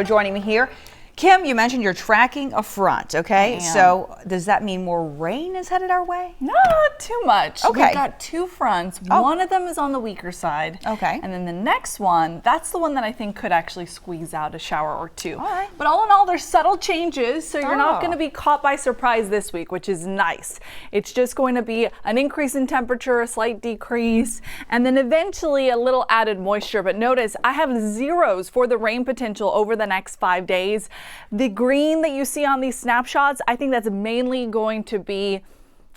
Joining me here. Kim, you mentioned you're tracking a front, okay? So does that mean more rain is headed our way? Not too much. Okay. We've got two fronts. One of them is on the weaker side. Okay. And then the next one, that's the one that I think could actually squeeze out a shower or two. All right. But all in all, there's subtle changes, so you're not going to be caught by surprise this week, which is nice. It's just going to be an increase in temperature, a slight decrease, and then eventually a little added moisture. But notice, I have zeros for the rain potential over the next 5 days. The green that you see on these snapshots, I think that's mainly going to be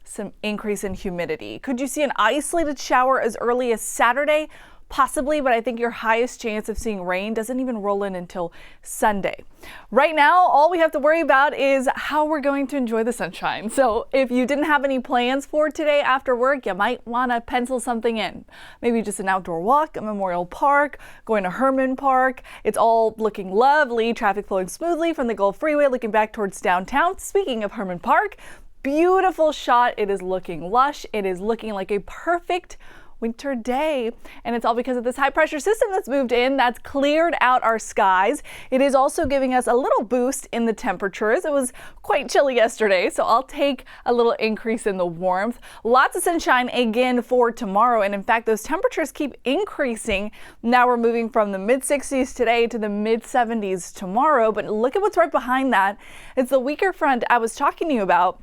some increase in humidity. Could you see an isolated shower as early as Saturday? Possibly, but I think your highest chance of seeing rain doesn't even roll in until Sunday. Right now, all we have to worry about is how we're going to enjoy the sunshine. So if you didn't have any plans for today after work, you might want to pencil something in. Maybe just an outdoor walk at Memorial Park, going to Herman Park. It's all looking lovely, traffic flowing smoothly from the Gulf Freeway, looking back towards downtown. Speaking of Herman Park, beautiful shot. It is looking lush. It is looking like a perfect winter day, and it's all because of this high pressure system that's moved in that's cleared out our skies. It is also giving us a little boost in the temperatures. It was quite chilly yesterday, so I'll take a little increase in the warmth. Lots of sunshine again for tomorrow, and in fact those temperatures keep increasing. Now we're moving from the mid 60s today to the mid 70s tomorrow, but look at what's right behind that. It's the weaker front I was talking to you about.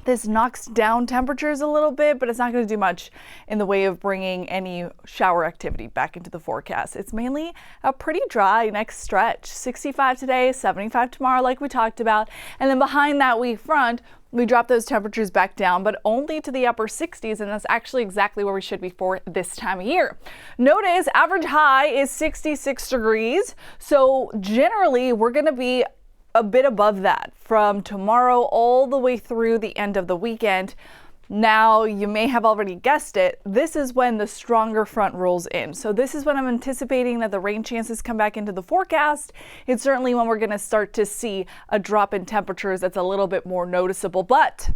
This knocks down temperatures a little bit, but it's not going to do much in the way of bringing any shower activity back into the forecast. It's mainly a pretty dry next stretch. 65 today, 75 tomorrow, like we talked about. And then behind that weak front, we drop those temperatures back down, but only to the upper 60s, and that's actually exactly where we should be for this time of year. Notice average high is 66 degrees, so generally we're going to be a bit above that from tomorrow all the way through the end of the weekend. Now, you may have already guessed it, this is when the stronger front rolls in. So this is when I'm anticipating that the rain chances come back into the forecast. It's certainly when we're going to start to see a drop in temperatures that's a little bit more noticeable, but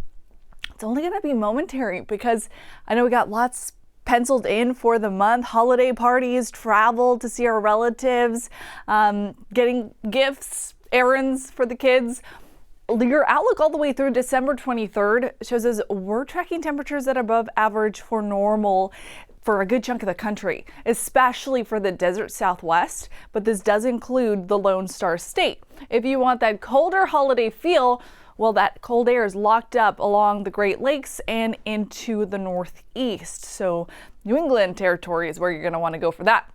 it's only going to be momentary because I know we got lots penciled in for the month, holiday parties, travel to see our relatives, getting gifts, errands for the kids. Your outlook all the way through December 23rd shows us we're tracking temperatures that are above average for normal for a good chunk of the country, especially for the desert Southwest, but this does include the Lone Star State. If you want that colder holiday feel, well, that cold air is locked up along the Great Lakes and into the Northeast. So New England territory is where you're going to want to go for that.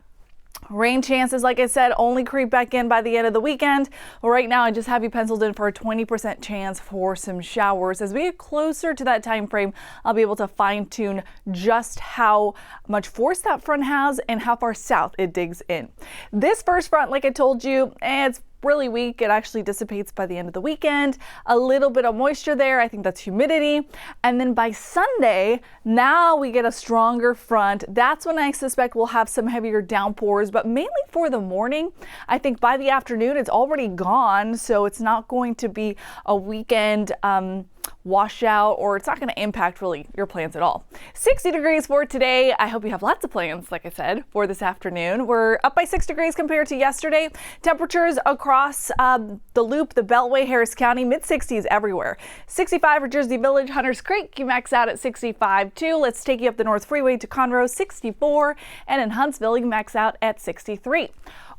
Rain chances, like I said, only creep back in by the end of the weekend. Well, right now, I just have you penciled in for a 20% chance for some showers. As we get closer to that time frame, I'll be able to fine tune just how much force that front has and how far south it digs in. This first front, like I told you, it's really weak. It actually dissipates by the end of the weekend. A little bit of moisture there. I think that's humidity. And then by Sunday, now we get a stronger front. That's when I suspect we'll have some heavier downpours, but mainly for the morning. I think by the afternoon, it's already gone. So it's not going to be a weekend washout, or it's not going to impact really your plans at all. 60 degrees for today. I hope you have lots of plans, like I said, for this afternoon. We're up by 6 degrees compared to yesterday. Temperatures across the loop, the Beltway, Harris County, mid 60s everywhere. 65 for Jersey Village, Hunters Creek, you max out at 65 too. Let's take you up the North Freeway to Conroe, 64, and in Huntsville, you max out at 63.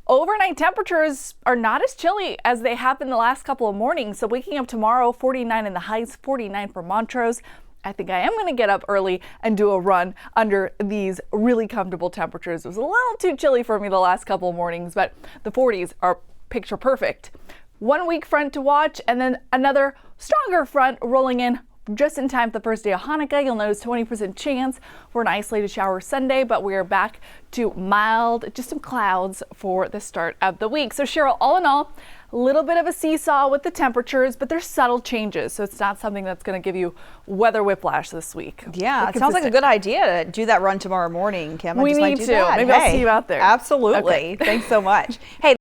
Overnight temperatures are not as chilly as they have been the last couple of mornings. So waking up tomorrow, 49 in the Heights, 49 for Montrose. I think I am going to get up early and do a run under these really comfortable temperatures. It was a little too chilly for me the last couple of mornings, but the 40s are picture perfect. 1 weak front to watch, and then another stronger front rolling in just in time for the first day of Hanukkah. You'll notice 20% chance for an isolated shower Sunday, but we are back to mild, just some clouds for the start of the week. So Cheryl, all in all, a little bit of a seesaw with the temperatures, but there's subtle changes. So it's not something that's going to give you weather whiplash this week. Yeah, it sounds like a good idea to do that run tomorrow morning, Kim. We need to. Maybe I'll see you out there. Absolutely. Okay. Thanks so much. Hey.